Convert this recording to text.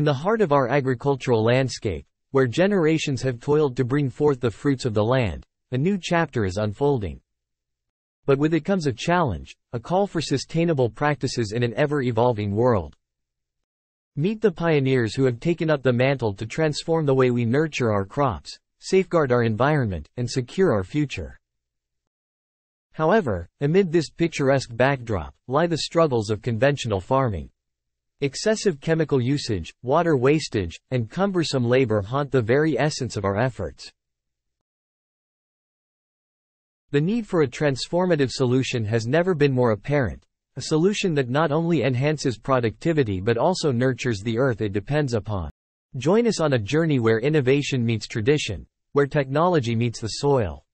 the heart of our agricultural landscape, where generations have toiled to bring forth the fruits of the land, a new chapter is unfolding. But with it comes a challenge, a call for sustainable practices in an ever-evolving world. Meet the pioneers who have taken up the mantle to transform the way we nurture our crops, safeguard our environment, and secure our future. However, amid this picturesque backdrop, lie the struggles of conventional farming. Excessive chemical usage, water wastage, and cumbersome labor haunt the very essence of our efforts. The need for a transformative solution has never been more apparent, a solution that not only enhances productivity but also nurtures the earth it depends upon. Join us on a journey where innovation meets tradition, where technology meets the soil,